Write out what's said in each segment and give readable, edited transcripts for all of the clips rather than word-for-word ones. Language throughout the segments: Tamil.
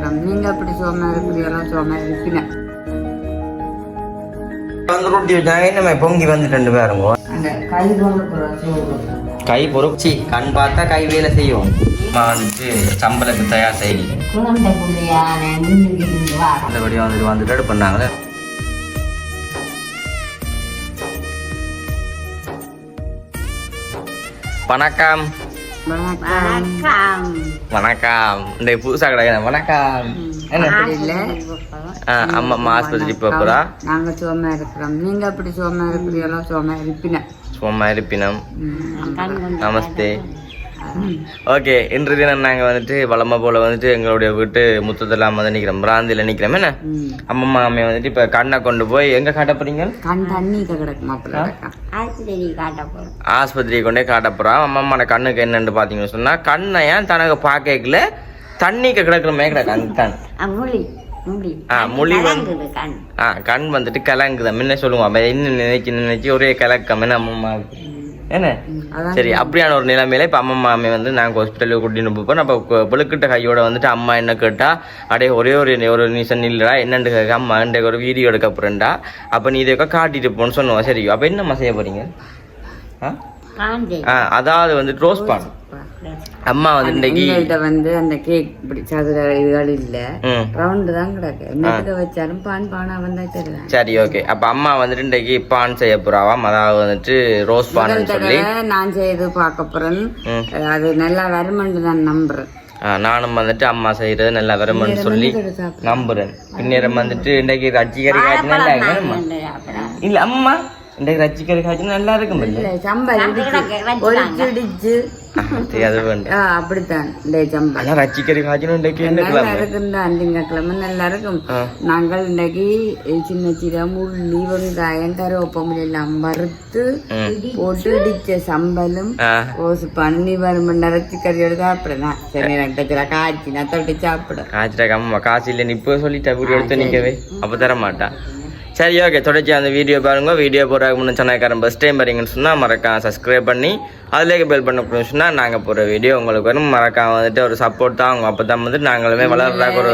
இருக்கிறோம். நீங்க எப்படி சுகமா இருக்கிறீங்களோ சுகமா இருப்பீங்க. ரொட்டி வச்சாங்க நம்ம பொங்கி வந்து 2 பேருங்க அந்த கை பொறுப்புற சோறு கை பொறுச்சி கண் பார்த்தா கை வேலை செய்யும். வந்துட்டு சம்பளத்துக்கு தயார் செய்யணும். குழந்தை புள்ளையான நல்லபடியாக வந்துட்டு ரெடி பண்ணாங்களே. வணக்கம் வணக்கம் வணக்கம். இந்த புதுசா கிடையாது வணக்கம். அம்மா ஆஸ்பத்திரி போறா. நாங்க சுகமா இருக்கிறோம். நீங்க எப்படி சுகமா இருக்கிறீங்களோ சுகமா இருப்பீங்க. சும்மா இருப்பினம். நமஸ்தே. ஓகே, இன்று தினம் நாங்கள் வந்துட்டு வளமை போல வந்துட்டு எங்களுடைய வீட்டு முத்தத்தெல்லாம் வந்து நிற்கிறோம், பிராந்தியில் நிற்கிறோம். என்ன அம்மம்மா அம்மையை வந்துட்டு இப்போ கண்ணை கொண்டு போய் எங்கே காட்ட போறீங்க? கண் தண்ணி கிடக்குமா ஆஸ்பத்திரியை கொண்டே காட்ட போகிறோம். அம்மம்மான கண்ணுக்கு என்னன்னு பார்த்தீங்கன்னு சொன்னால் கண்ணை ஏன் தனக்கு பார்க்கல தண்ணிக்கு கிடக்குறமே கிடக்கு. கண் மொழி வந்து கண் வந்துட்டு கலங்குதான். முன்ன சொல்லுவோம் இன்னும் நினைச்சு ஒரே கலக்கம் என்ன அம்மம்மா என்ன. சரி, அப்படியான ஒரு நிலைமையில இப்ப அம்மா மாமி வந்து நாங்க ஹாஸ்பிட்டலுக்கு கூட்டிட்டு போப்போம். அப்ப புழுக்கிட்ட கையோட வந்துட்டு அம்மா என்ன கேட்டா, அடே ஒரே ஒரு நிமிஷம் இல்லடா என்னண்டு கேட்க, அம்மா என்ற ஒரு வீடியோ எடுக்க போறேன்டா, அப்ப நீ இதை காட்டிட்டு போன்னு சொன்னோம். சரி, அப்ப என்னம்மா செய்ய போறீங்க? அதாவது வந்து ரோஸ் பான் அம்மா வந்து இன்னைக்கு வந்து அந்த கேக் இப்படி சதுர இதுகள் இல்ல ரவுண்டு தான் கிடக்கு. என்னத்துக்கு வச்சாலும் பான் பானா வந்தா தெரியும். சரி, ஓகே. அப்ப அம்மா வந்துட்டு இன்னைக்கு பான் செய்ய போறாவாம். அதாவது வந்துட்டு ரோஸ் பான் சொல்லி நான் செய்து பார்க்க போறேன். அது நல்லா வருமென்று நான் நம்புறேன். நானும் வந்துட்டு அம்மா செய்யறது நல்லா வருமென்று சொல்லி நம்புறேன். பின்னேரம் வந்துட்டு இன்னைக்கு ரச்சிகரி காய்ச்சி நல்லா இல்ல அம்மா இன்றைக்கு ரச்சிக்கறி காய்ச்சி நல்லா இருக்கும். அப்படித்தான் ரச்சிக்கறி காய்ச்சணும் கிழமை நல்லா இருக்கும். நாங்கள் இன்னைக்கு சின்ன சின்ன முள்ளி வெங்காயம் கருவேப்பம் எல்லாம் வறுத்து போட்டு இடிச்ச சம்பலும் பண்ணி வரும் ரச்சிக்கறியோட சாப்பிடுறேன். சரி, காய்ச்சி நான் தொட்டு சாப்பிடுறேன். காய்ச்சிட்டாக்க அம்மா காசு இல்லைன்னு இப்போ சொல்லிட்டா வீடியோ எடுத்து நிற்கவே அப்போ தர மாட்டா. சரி, ஓகே. தொடர்ச்சி அந்த வீடியோ பாருங்க. வீடியோ போடுறதுக்கு முன்னே சொன்னாக்காரன் ஃபஸ்ட் டைம் வரீங்கன்னு சொன்னால் மறக்காம சப்ஸ்கிரைப் பண்ணி அதுலேயே பெல் பண்ண சொன்னால் நாங்கள் போகிற வீடியோ உங்களுக்கு வரும். மறக்காம வந்துட்டு ஒரு சப்போர்ட் தான். அவங்க அப்போ தான் வந்துட்டு நாங்களுமே வளர்றதாக ஒரு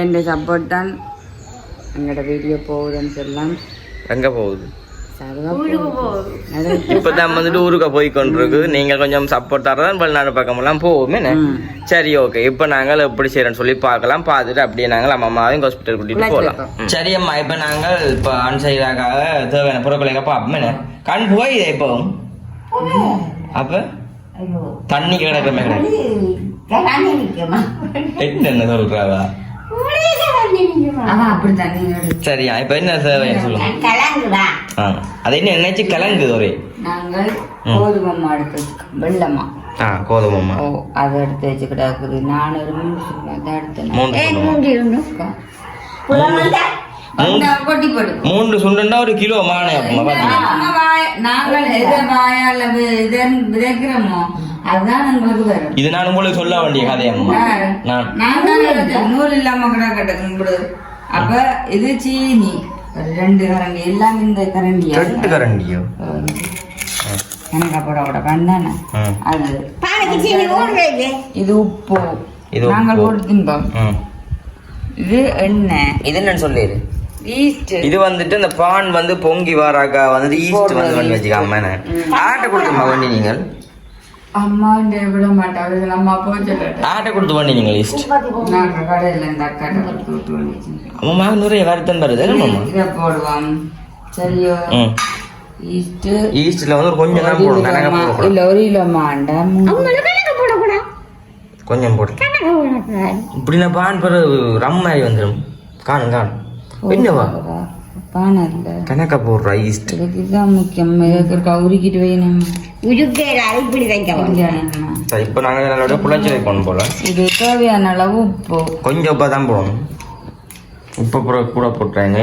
இந்த சப்போர்ட் தான் எங்களோட வீடியோ போகுதுன்னு சொல்லலாம். எங்கே போகுது? இப்பதான் வந்துட்டு ஊருக்கு போய் கொண்டிருக்கு. நீங்க கொஞ்சம் சப்போர்ட் தரதான் வெளிநாடு பக்கமெல்லாம் போவோமே. சரி, ஓகே. இப்ப நாங்கள் எப்படி செய்யறோம்னு சொல்லி பார்க்கலாம். பார்த்துட்டு அப்படியே நாங்கள் அம்மாவையும் ஹாஸ்பிட்டல் கூட்டிட்டு போகலாம். சரி அம்மா, இப்ப நாங்கள் இப்ப ஆன் செய்யறதுக்காக தேவையான பொருட்களை பார்ப்போமே. கண் போய் இப்போ அப்ப தண்ணி கிடக்குமே என்ன சொல்றாவா? சரியா, இப்ப என்ன சேவை சொல்லுங்க. அது என்ன நினைச்சு கலங்குது ஒரே. நாங்கள் கோதுமை எடுத்து வெள்ளமா கோதுமை அதை எடுத்து வச்சு கிடக்குது. நான் ஒரு 3 சுண்டா 1 கிலோ மானே. நாங்கள் எதை வாயால விதைக்கிறோமோ அதுதான் எங்களுக்கு வரும். இது நான் உங்களுக்கு சொல்ல வேண்டிய கதையம்மா. நூறு இல்லாம கூட கிடக்கு. அப்ப இது சீனி 2 கரண்டி எல்லாம் இந்த கரண்டியா 2 கரண்டியோ எனக்கு போட கண்டானே. அது இது உப்பு நாங்கள் போட்டு தின்போம். இது எண்ணெய். இது என்னன்னு சொல்லிடு. ஈஸ்ட். இது வந்துட்டு இந்த பான் வந்து பொங்கி வராக்கா வந்து ஈஸ்ட் வந்து பண்ணி வச்சுக்காம ஆட்டை கொடுத்துமா வண்டி நீங்கள் அம்மா விட மாட்டாங்க. அம்மா போச்சு ஆட்டை கொடுத்து பண்ணி நீங்கள் ஈஸ்ட் நாங்க கடையில இந்த அக்காட்ட கொடுத்து அம்மா நிறைய வருத்தம் வருது இதை போடுவோம். சரியோ, ஈஸ்ட் ஈஸ்ட்ல வந்து கொஞ்சம் தான் போடணும். இல்ல 1 கிலோ மாண்டா கொஞ்சம் போடு. இப்படி நான் பான் பிற ரம் மாதிரி வந்துடும். காணும் என்னவா பானை இல்ல கணக்க போடுற ஈஸ்ட். இதுதான் முக்கியம். உருக்கிட்டு வேணும். இப்ப நாங்க நல்ல புளிச்சு வைக்கணும் போல. இது தேவையான அளவு உப்பு. கொஞ்சம் உப்பா தான் போடணும். உப்பு கூட போட்டுறாங்க.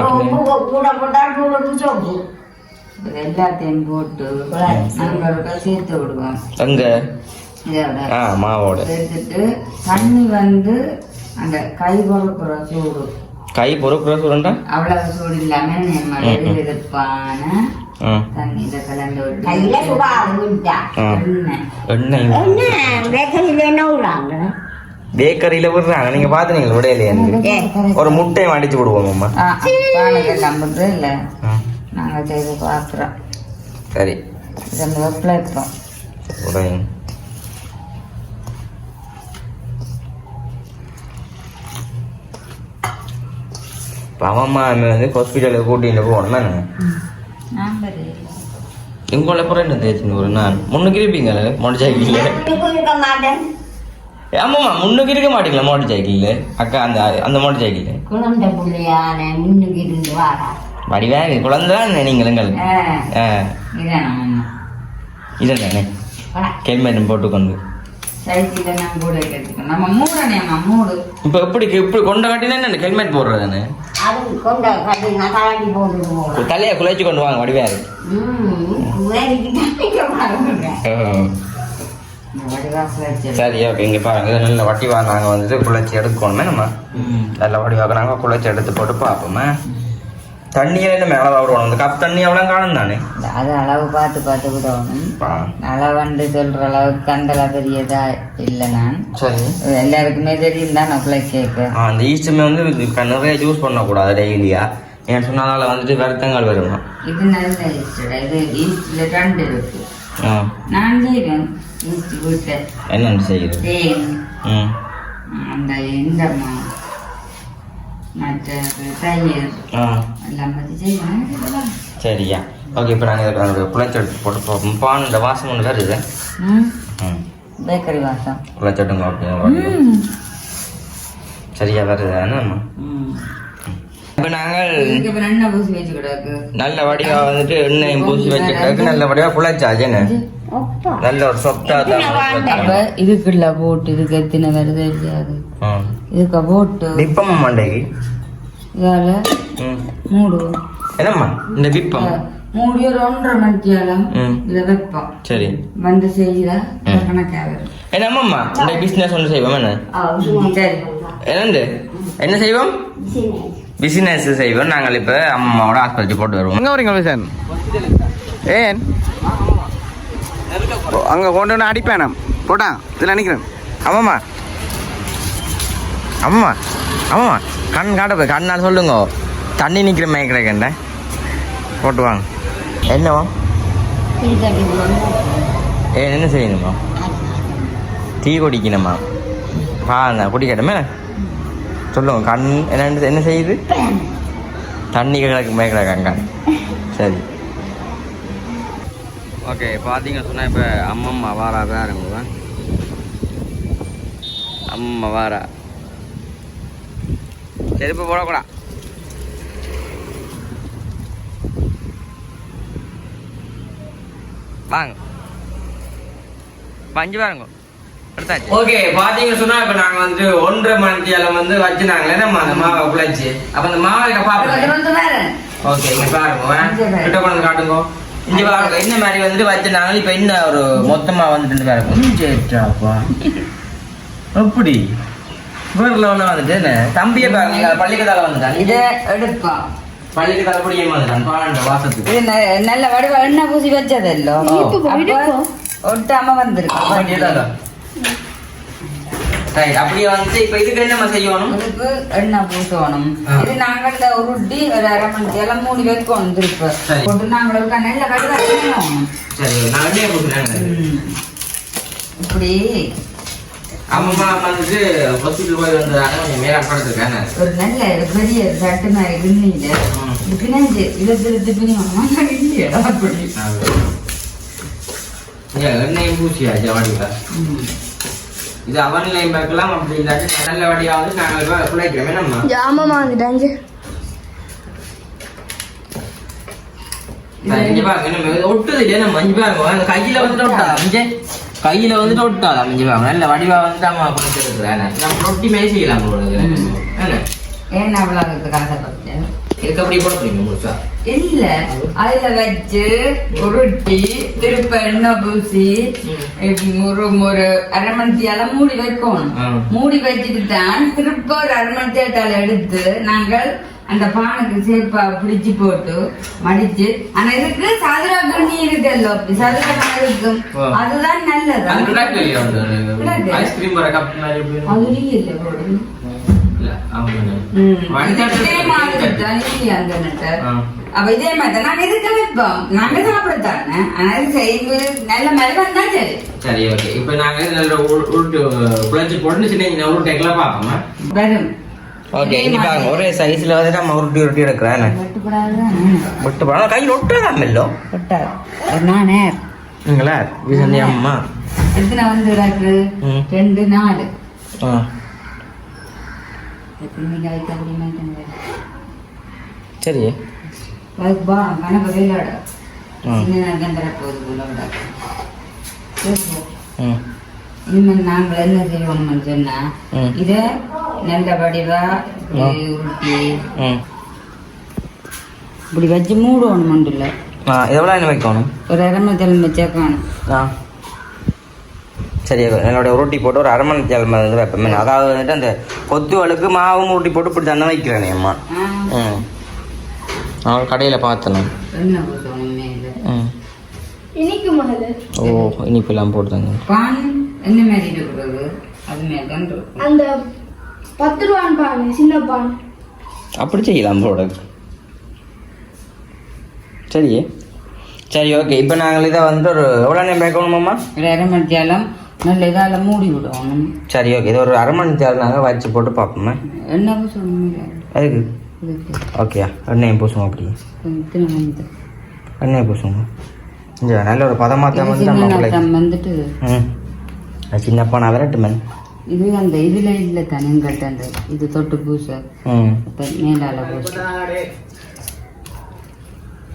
எல்லாத்தையும் போட்டு நாங்கள் சேர்த்து விடுவோம். அங்க மாவோட சேர்த்துட்டு தண்ணி வந்து அந்த கை பொறுப்புற சூடு. கை பொறுப்புற சூடுண்டா அவ்வளவு சூடு இல்லாம வெதுப்பான தண்ணியில கலந்து பேக்கரியில விடுறாங்க, நீங்க பாத்துனீங்களா விடையில ஒரு முட்டையை அடிச்சு விடுவோம் அம்மா. நம்புறது இல்ல, நாங்க செய்து பாக்குறோம். சரி வைப்போம். பாவம்மா வந்து ஹாஸ்பிட்டலுக்கு கூட்டிட்டு போகணுமே. எங்கோல அப்புறம் என்ன தேய்ச்சின்னு ஒரு நான் முன்னுக்கு இருப்பீங்களே மோட்டர் சைக்கிள். ஆமாம்மா முன்னுக்கு இருக்க மாட்டீங்களா மோட்டர் சைக்கிள் அக்கா? அந்த அந்த மோட்டர் சைக்கிள் குழந்தை புள்ளையான முன்னுக்கு இருந்து வாரா வடிவாக குழந்தை நீங்கள் எங்களுக்கு இதுதானே ஹெல்மெட் போட்டுக்கொண்டு இப்ப எப்படி இப்படி கொண்ட காட்டினா என்ன ஹெல்மெட் போடுறதுன்னு தலையை குலைச்சு கொண்டு வாங்க வடிவாரு. சரி ஓகே, இங்க பாருங்க நல்ல வடிவா நாங்க வந்துட்டு குழைச்சி எடுக்கணுமே. நம்ம நல்ல வடிவாக நாங்க குழைச்சி எடுத்து போட்டு பார்ப்போமே. தண்ணியில என்ன மேல விடணும், இந்த கப் தண்ணி அவ்வளவு காணும் தானே, அது அளவு பார்த்து பார்த்து விடணும். அளவுண்டு சொல்ற அளவுக்கு அந்த பெரியதா இல்லை. நான் சரி எல்லாருக்குமே தெரியும் தான் நான் கேட்க. அந்த ஈஸ்டுமே வந்து நிறைய யூஸ் பண்ணக்கூடாது டெய்லியா, ஏன்னு சொன்னால வந்துட்டு வருத்தங்கள் வரும். இது நல்ல ஈஸ்டர், இது ஈஸ்ட்ல ரெண்டு இருக்கு. நான் செய்வேன் ஈஸ்ட் வீட்டை. என்னன்னு செய்யுது அந்த இந்த சரியா ஓகே. இப்போ நாங்கள் குழைச்சி எடுத்து போட்டு போவோம். பான் இந்த வாசம் ஒன்று வருது, பேக்கரி வாசம் குழைச்சட்டுங்க. சரியா வருது நம்ம. இப்போ நாங்கள் நல்ல வடிவா வந்துட்டு எண்ணெயும் பூசி வச்சுட்டு நல்ல வடிவா குழைச்சாச்சுன்னு நல்ல ஒரு சொத்தா தான் இதுக்குள்ள போட்டு இதுக்கு எத்தனை வருது இதுக்கு போட்டு விப்பம் மண்டைக்கு இதால மூடுவோம். என்னம்மா இந்த விப்பம் மூடி ஒரு 1.5 மணித்தியாலம் இதை வைப்போம். சரி வந்து செய்தா கணக்காக என்னம்மா இந்த பிசினஸ் ஒன்று செய்வோம். என்ன என்னண்டு என்ன செய்வோம்? பிசினஸ் செய்வோம். நாங்கள் இப்போ அம்மாவோட ஆஸ்பத்திரி போட்டு வருவோம். எங்கே வரீங்க சார்? ஏன் அங்கே கொண்டு வந்து அடிப்பேன் போட்டான் இதில் நினைக்கிறேன். ஆமாம்மா ஆமாம்மா ஆமாம்மா கண் காட்ட போய் கண்ணால் சொல்லுங்க, தண்ணி நிற்கிற மயக்கிறேன் போட்டு வாங்க. என்னவா என்ன செய்யணுமா? டீ குடிக்கணுமா? குடிக்கட்டுமே சொல்லுங்க. கண் என்ன என்ன செய்யுது? தண்ணி கிடக்கு மயக்கிறாங்க. சரி ஓகே. பார்த்தீங்கன்னு சொன்னால் இப்போ அம்மம்மா வாரா வேறுங்க. அம்மா வாரா செருப்பு போடக்கூடா. வாங்க பஞ்சு பாருங்க. ஓகே பார்த்தீங்கன்னு சொன்னா இப்போ நாங்கள் வந்துட்டு 1.5 மணித்தியாலம் வந்து வச்சுனாங்களே நம்ம அந்த மாவை குழைச்சி. அப்போ அந்த மாவை பார்ப்போம். ஓகே இங்கே பாருங்க, கிட்ட கொண்டு காட்டுங்க. இங்க பாருங்க என்ன மாதிரி வந்துட்டு வச்சுனாங்க. இப்போ என்ன ஒரு மொத்தமாக வந்துட்டு பாருங்க. எப்படி வேறு லெவலில் வந்துட்டு என்ன தம்பியை பாருங்க பள்ளிக்கதால வந்துட்டான். இதை எடுப்பா பள்ளிக்கதால பிடிக்காம வந்துட்டான் 12 வாசத்துக்கு. நல்ல வடிவ எண்ணெய் பூசி வச்சது இல்லோ ஒட்டாம வந்துருக்கு. அப்படியே வந்து இப்ப இதுக்கு என்ன செய்யணும்? இதுக்கு எண்ணெய் பூசணும். இது நாங்கள் உருட்டி ஒரு 1/2 மணித்தியாலம் மூடி வைக்கணும். திருப்ப போட்டு நாங்களுக்கு நல்ல வடிவா செய்யணும். சரி நான் எண்ணெய் பூசுறேன். இப்படி அம்மா வந்துட்டு ஹாஸ்பிட்டல் போய் வந்ததாக கொஞ்சம் மேலே படுத்துருக்கேன். ஒரு நல்ல பெரிய சட்டு மாதிரி கிண்ணிங்க கிணஞ்சு இதை திருத்து இல்லையா அப்படி எண்ணெயும் பூசியாச்சு வடிவா. இது அவன்லையும் பார்க்கலாம். அப்படி இல்லாட்டி நல்ல வடிவா வந்து நாங்கள் குழைக்கிறோமே நம்ம. ஆமாம்மா வந்துட்டாங்க. ஒட்டுது இல்லையா மஞ்சு பாருங்க. கையில வந்துட்டு ஒட்டா மஞ்ச கையில வந்துட்டு ஒட்டாதா மஞ்சு பாருங்க. நல்ல வடிவா வந்துட்டு அம்மா குழைச்சிருக்கிறேன். நம்ம ரொட்டி மேலே செய்யலாம் உங்களுக்கு. ஏன் அவ்வளோ இதுக்கு அப்படி போட போறீங்க முழுசா? இல்ல அதுல வச்சு உருட்டி திருப்ப எண்ணெய் பூசி ஒரு 1/2 மணித்தியாலம் மூடி வைக்கணும். மூடி வச்சுட்டு தான் திருப்ப ஒரு 1/2 மணித்தியால எடுத்து நாங்கள் அந்த பானைக்கு சேப்பா பிடிச்சு போட்டு மடிச்சு ஆனா இதுக்கு சதுர கண்ணி இருக்குல்ல அப்படி சதுர பானை இருக்கும் அதுதான் நல்லது ஐஸ்கிரீம் வர கப் அதுலயும் இல்ல போடு அப்ப இதே மாதிரி நாங்க இதுக்கு வைப்போம் நாங்க சாப்பிடத்தானே ஆனா செய்து நல்ல மாதிரி வந்தா சரி சரி ஓகே இப்ப நாங்க நல்ல உருட்டு குழச்சி போட்டு சின்ன உருட்டைக்கெல்லாம் பார்ப்போம் வரும் ஓகே இனி பாருங்க ஒரே சைஸ்ல வந்து நம்ம உருட்டி எடுக்கிறேன் விட்டு போனா கையில் ஒட்டாதான் இல்லோ நானே நீங்களா விசந்தி அம்மா எத்தனை வந்து இருக்கு 2 4 சரி கணக்கு விளையாட இனிமேல் நாங்கள் என்ன செய்வோம்னு சொன்னா இத நல்ல வடிவா உருட்டி இப்படி வச்சு மூடணும் மண்டில் எவ்வளோ என்ன வைக்கணும் ஒரு அரமத்தல் வச்சாக்கணும் சரி என்னோட உருட்டி போட்டு ஒரு அரை மணி நேரம் வந்து வைப்பேன் அதாவது வந்துட்டு அந்த கொத்துவலுக்கு மாவும் உருட்டி போட்டு இப்படி தானே வைக்கிறேனே அம்மா அவள் கடையில் பார்த்தேன் ஓ இனிப்பெல்லாம் போட்டுதாங்க பான் என்ன மாதிரி இருக்கிறது அது அந்த 10 ரூபாய் பான் சின்ன பான் அப்படி செய்யலாம் போட சரி சரி ஓகே இப்போ நாங்கள் இதை வந்து ஒரு எவ்வளோ நேரம் வைக்கணுமாம்மா ஒரு அரை மணி நேரம் நல்ல இதால் மூடி விடுவோம் சரி ஓகே இது ஒரு அரை மணி நேரம் நாங்கள் வச்சு போட்டு பார்ப்போம்மா என்ன சொல்லுங்க அதுக்கு ஓகேயா எண்ணெயும் பூசுவோம் அப்படி எண்ணெயை பூசுவோங்க இந்த நல்ல ஒரு பதமாத்தான் வந்துட்டு சின்னப்பா நான் விரட்டுமே இது அந்த இதுல இல்ல தனியங்கட்ட அந்த இது தொட்டு பூச மேலால பூச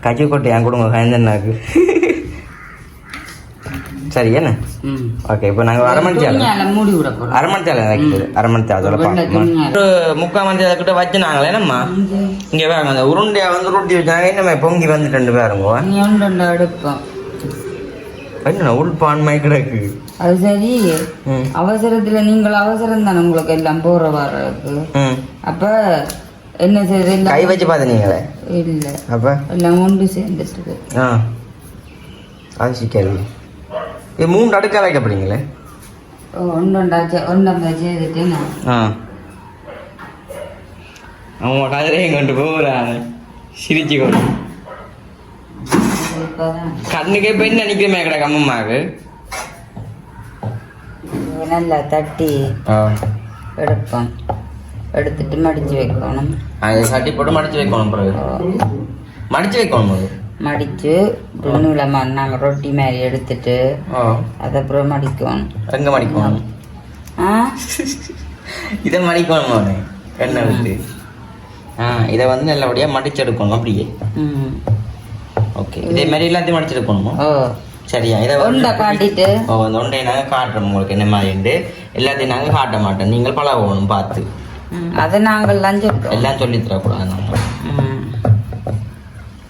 கட்சி கொட்டை என் கொடுங்க கயந்தன்னாக்கு சரி என்ன ஓகே இப்போ நாங்கள் அரை மணி நேரம் மூடி விட போறோம் அரை மணி நேரம் வைக்கிறது அரை மணி நேரத்தோட பார்ப்போம் ஒரு 3/4 மணி நேரத்துக்கிட்ட வச்சுனாங்களே என்னம்மா இங்கே வேறுங்க அந்த உருண்டையை வந்து ரொட்டி வச்சாங்க என்னம்மா பொங்கி வந்து 2 பேருங்க எடுப்போம் என்ன உள்பான்மை கிடக்கு அது சரி அவசரத்துல நீங்கள் அவசரம் தானே உங்களுக்கு எல்லாம் போற வர்றதுக்கு அப்ப என்ன செய்யுது கை வச்சு பார்த்து நீங்களே இல்ல அப்ப எல்லாம் ஒன்று சேர்ந்துட்டு அது சிக்கல் இது 3 அடுக்கா வைக்கப்படுங்களே ஒன்றா செய்துட்டு அவன் கதிரையும் கொண்டு போகிறான் சிரிச்சு கொண்டு கண்ணுக்கே போய் நினைக்கிறமே கிடக்கு அம்மம்மாக்கு நல்லா தட்டி எடுப்போம் எடுத்துட்டு மடிச்சு வைக்கணும் அது சட்டி போட்டு மடிச்சு வைக்கணும் பிறகு மடிச்சு வைக்கணும் அது மடிச்சு நீளமா நாங்கள் ரொட்டி மாதிரி எடுத்துட்டு அதை அப்புறம் மடிக்கணும் எங்க மடிக்கணும் இதை மடிக்கணும் அவனு எண்ணெய் விட்டு இதை வந்து நல்லபடியாக மடிச்சு எடுக்கணும் அப்படியே ஓகே இதே மாதிரி எல்லாத்தையும் மடிச்சு எடுக்கணுமா சரியா இதை ஒன்றை காட்டிட்டு அந்த ஒன்றை நாங்கள் காட்டுறோம் உங்களுக்கு என்ன மாதிரிண்டு எல்லாத்தையும் நாங்கள் காட்ட மாட்டோம் நீங்கள் பழகணும் பார்த்து அதை நாங்கள் எல்லாம் சொல்லி தரக்கூடாது நம்ம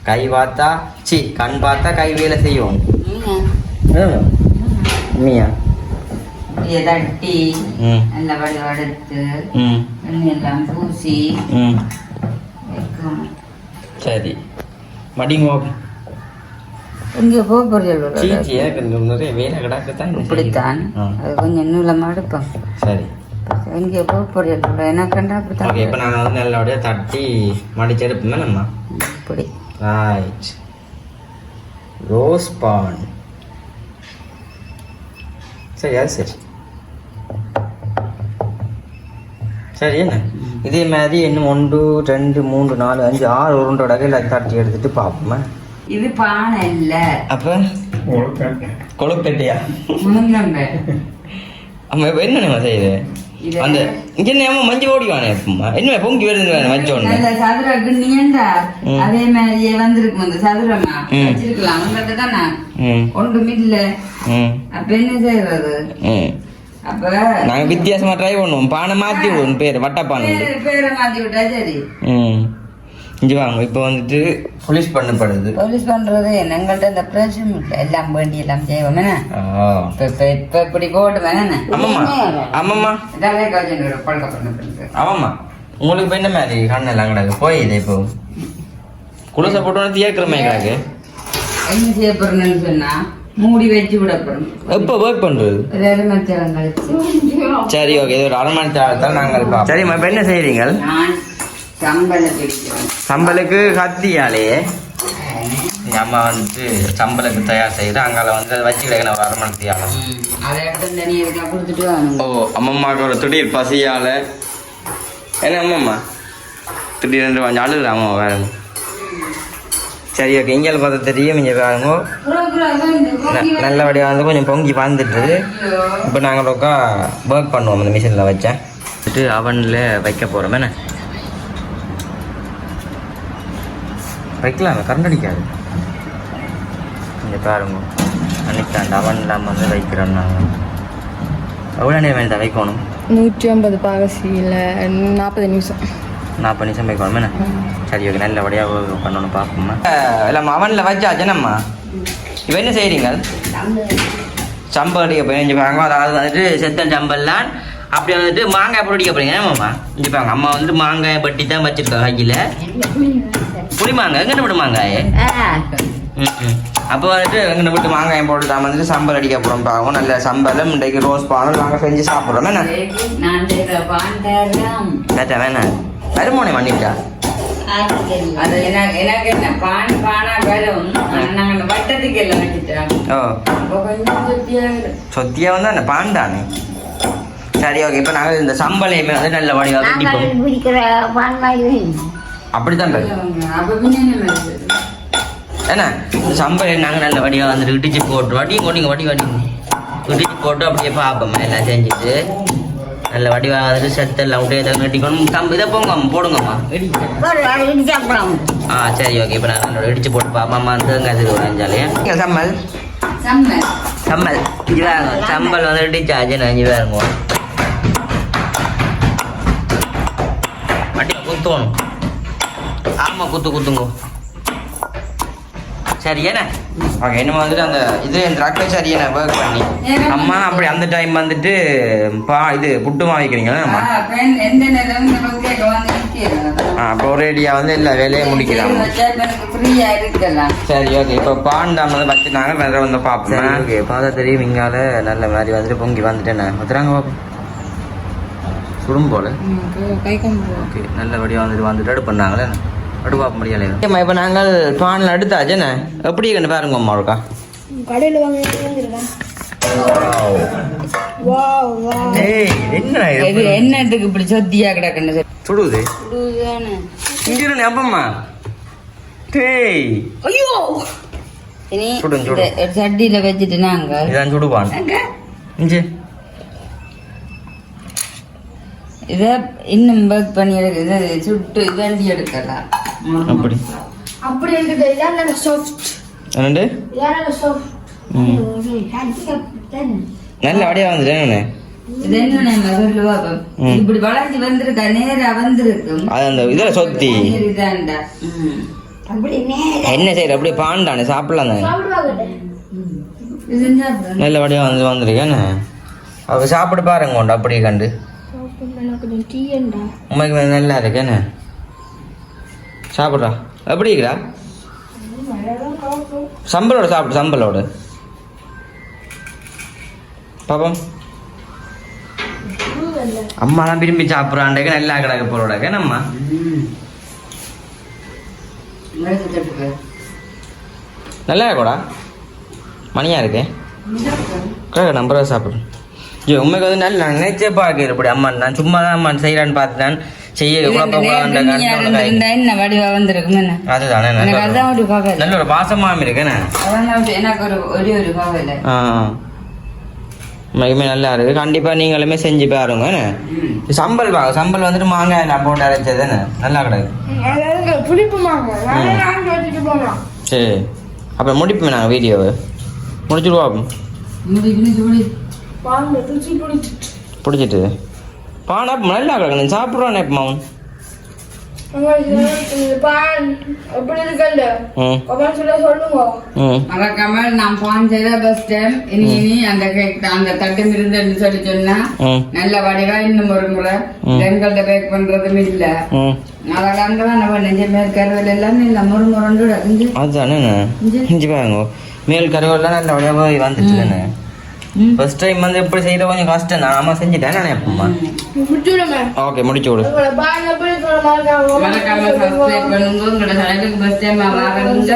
கை பார்த்தா கண் பார்த்தா கை வேலை செய்யும் நீயா தட்டி நல்ல வடிவெடுத்து எல்லாம் பூசி சரி மடிங்க இங்கே போகிறீர்கள் நிறைய வேலை கிடக்குதான் இப்படித்தான் அது கொஞ்சம் நீளமாக எடுப்போம் சரி இங்கே போகிறீர்கள் என்ன கண்டா அப்படித்தான் இப்போ நாங்கள் வந்து நல்லபடியாக தட்டி மடிச்சு எடுப்போமே நம்ம இப்படி ரைட் ரோஸ் பான் சரி அது சரி சரி என்ன இதே மாதிரி இன்னும் 1 2 3 4 5 6 உருண்டோட எல்லாத்தையும் தட்டி எடுத்துட்டு பார்ப்போமா இது பானை இல்ல அப்ப கொழுக்கட்டையா அம்மா இப்ப என்ன செய்யுது அந்த இங்க என்ன மஞ்சள் ஓடிவானே என்ன பொங்கி வருது வச்சோன்னு சதுரக்கு நீண்டா அதே மாதிரியே வந்திருக்கும் அந்த சதுரமா வச்சிருக்கலாம் உங்களுக்கு தானே ஒன்றும் இல்ல அப்ப என்ன செய்யறது அப்ப நாங்க வித்தியாசமா ட்ரை பண்ணுவோம் பானை மாத்தி விடுவோம் பேரு வட்டப்பானை பேரை மாத்தி விட்டா சரி இங்க வாங்க இப்ப வந்துட்டு போலீஸ் பண்ணப்படுது போலீஸ் பண்றது எங்கள்கிட்ட இந்த பிரச்சனை இல்லை எல்லாம் வேண்டி எல்லாம் செய்வோம் இப்ப இப்படி போட்டு வேணா ஆமாம்மா ஆமாம்மா இதெல்லாம் கொஞ்சம் பழக்கப்பட்டு ஆமாம்மா உங்களுக்கு இப்போ என்ன மாதிரி கண்ணெல்லாம் கிடக்கு போய் இது இப்போ குளசை போட்டோன்னு தியக்கிறமே கிடக்கு. என்ன செய்ய போறேன்னு சொன்னா மூடி வச்சு விட போறோம். எப்போ ஒர்க் பண்றது? ஒரு அரை மணி நேரம் கழிச்சு. சரி ஓகே, இது ஒரு அரை மணி நேரத்தான் நாங்கள் பார்ப்போம். சரிம்மா, இப்போ என்ன செய்கிறீங்க? நான் சம்பளம் பிடிக்கிறேன். சம்பளுக்கு கத்தியாலேயே எங்கள் அம்மா வந்துட்டு சம்பளுக்கு தயார் செய்து அங்கால வந்து அதை வச்சு கிடைக்கணும் ஒரு அரை மணி நேரம். அதை எடுத்து தண்ணி இருக்கா கொடுத்துட்டு வரணும். ஓ, அம்மம்மாவுக்கு ஒரு திடீர் பசியால் என்ன அம்மம்மா திடீர்னு கொஞ்சம் அழுகுற அம்மா வேற. சரி ஓகே, இங்கே பார்த்தா தெரியும். இங்கே பாருங்க நல்லபடியாக வந்து கொஞ்சம் பொங்கி வந்துட்டு. இப்போ நாங்கள் ஒருக்கா ஒர்க் பண்ணுவோம் அந்த மிஷினில் வச்சேன் வந்துட்டு அவனில் வைக்க போகிறோம். என்ன வைக்கலாமே, கரண்ட் அடிக்காது. இங்கே பாருங்க அன்னைக்கு அந்த அவன் இல்லாமல் வந்து வைக்கிறோம். நாங்கள் எவ்வளோ நேரம் தான் வைக்கணும்? 150 பாகசியில் 40 நிமிஷம். 40 நிமிஷம் வைக்கணும். என்ன சரி ஓகே, நல்லபடியாக பண்ணணும் பார்ப்போம்மா. இல்லை அவனில் வச்சாச்சு நம்ம. இப்போ என்ன செய்கிறீங்க? சம்பல் அடிக்க போய் இங்கே பாருங்க. அதாவது வந்துட்டு செத்தல் சம்பல்லாம் அப்படி வந்துட்டு மாங்காய் போட்டு அடிக்க போறீங்க. ஏமாம்மா இங்கே பாருங்க, அம்மா வந்துட்டு மாங்காயை பட்டி தான் வச்சுருக்காங்க கையில். புளி மாங்காய் எங்கே விட்டு மாங்காயே. அப்போ வந்துட்டு எங்கே விட்டு மாங்காயை போட்டு தான் வந்துட்டு சம்பல் அடிக்க போகிறோம். பாருங்க நல்ல சம்பளம் இன்றைக்கு ரோஸ் பானம் நாங்கள் செஞ்சு சாப்பிட்றோம். என்ன கேட்டா வேணாம் வருமானே பண்ணிட்டா அது எனக்கு என்ன பான் பானா வரும். நாங்கள் வட்டத்துக்கு எல்லாம் வச்சுட்டோம். ஓ கொஞ்சம் சொத்தியா வந்து அந்த பான் தானே. சரி ஓகே, இப்போ நாங்கள் இந்த சம்பளையுமே வந்து நல்ல வடிவாக அப்படித்தான் ஏன்னா இந்த சம்பளை நாங்கள் நல்ல வடிவாக வந்துட்டு இடிச்சு போட்டு வடிங்க இடிச்சு போட்டு அப்படியே பார்ப்போம். எல்லாம் செஞ்சுட்டு நல்ல வடிவாக வந்துட்டு செத்தெல்லாம் விட்டு எதாவது கட்டிக்கணும். இதை போடுங்கம்மா. சரி ஓகே, இப்போ நான் இடிச்சு போட்டு பார்ப்போம்மா. வந்து வாங்கிச்சாலே சம்பல் சம்பல் இதாங்க சம்பல் வந்து இடிச்சாச்சு நான் வேறுங்க வட்டி குத்தணும். ஆமாம் குத்துங்க. சரி என்ன ஓகே, இன்னும் வந்துட்டு அந்த இது இந்த ரக்கை சரி என்ன ஒர்க் பண்ணி அம்மா அப்படி அந்த டைம் வந்துட்டு இது புட்டு வைக்கிறீங்களா அம்மா? அப்போ ஒரேடியாக வந்து எல்லா வேலையும் முடிக்கலாம். சரி ஓகே, இப்போ பாண்டாம வந்து வச்சுட்டாங்க. வேற வந்து பார்ப்போம். ஓகே, பார்த்தா தெரியும் இங்கால நல்ல மாதிரி வந்துட்டு பொங்கி வந்துட்டேன். வந்துடுறாங்க பார்ப்போம். சுடும் போல ஓகே, நல்லபடியாக வந்துட்டு அடுப்பு பண்ணாங்களே அடுப்பு பார்க்க முடியல. இப்போ நாங்கள் பானில் அடுத்தாச்சு. என்ன எப்படி கண்டு பாருங்க அம்மா இருக்கா கடையில் வாங்க. என்னத்துக்கு இப்படி சொத்தியா கிடக்குன்னு சுடுது இங்கே அப்பம்மா. டேய் ஐயோ சட்டியில வச்சுட்டு நாங்க இதான் சுடுவான். இங்கே இத இன்னும் பேக் பண்ணி எடுக்க சுட்டு வேண்டி எடுக்கலாம். அப்படி இருக்குது. இதான் சாஃப்ட். என்னண்டு நல்ல வடியா வந்துட்டேன். இது என்ன சொல்லுவா இப்படி வளர்ச்சி வந்திருக்கா நேரா வந்திருக்கும். அது அந்த இதில் சொத்தி என்ன செய்யற அப்படியே பாண்டானே சாப்பிடலாம் தானே. நல்ல வடியா வந்திருக்கேன். அவ சாப்பிட்டு பாருங்க உண்டு அப்படியே கண்டு உண்மைக்கு நல்லா இருக்கேன்னு சாப்பிட்றா. எப்படி இருக்கிறா? சம்பளோட சாப்பிடு சம்பளோட பாப்போம். அம்மாலாம் விரும்பி சாப்பிட்றாண்டே நல்லா கிடக்க போறோட நம்ம நல்லா இருக்கோடா மணியா இருக்கேன் நம்பரை சாப்பிடு. உண்மைக்கு வந்து நல்ல நினைச்சே பார்க்க இப்படி அம்மா நான் சும்மா தான் அம்மா செய்யறான்னு பார்த்துதான் செய்ய அதுதானே நல்ல ஒரு பாசமாம இருக்கேன். மிகமே நல்லா இருக்கு. கண்டிப்பா நீங்களுமே செஞ்சு பாருங்க. சம்பல் வாங்க சம்பல் வந்துட்டு மாங்காய் நான் போட்டு அரைச்சதுன்னு நல்லா கிடக்கு. சரி அப்ப முடிப்போம் நாங்கள் வீடியோவை முடிச்சுடுவோம். பிடிச்சிட்டு பானா நல்லா கிடக்கு சாப்பிட்றான் எப்பமாவும் எப்படி இருக்கல்ல கமெண்ட்ஸ்ல சொல்லுங்க. மறக்காம நான் பான் செய்த ஃபர்ஸ்ட் டைம். இனி அந்த கேக் அந்த தட்டு இருந்துன்னு சொல்லி சொன்னா நல்ல வடிவா இன்னும் ஒரு முறை எங்கள்கிட்ட பேக் பண்றதும் இல்ல. அதெல்லாம் நம்ம நெஞ்ச மேல் கருவேல எல்லாம் இல்ல முறுமுறண்டு அதுதானே இஞ்சி பாருங்க மேல் கருவெல்லாம் நல்ல வடிவா வந்துச்சுன்னு. ஃபர்ஸ்ட் டைம் வந்து எப்படி செய்யற கொஞ்சம் கஷ்டம் தான். அம்மா செஞ்சுட்டேன் நான் எப்பமா. ஓகே முடிச்சு விடு. மறக்காம சப்ஸ்கிரைப் பண்ணுங்க. உங்களோட சேனலுக்கு ஃபர்ஸ்ட் டைம் வாங்குறீங்க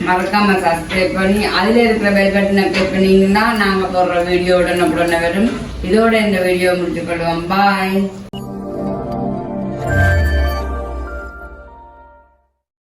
மறக்காம சப்ஸ்கிரைப் பண்ணி அதுல இருக்கிற பெல் பட்டனை கிளிக் பண்ணீங்கன்னா நாங்க போடுற வீடியோ உடனே வரும். இதோட இந்த வீடியோ முடிச்சுக்கொள்வோம். பாய்.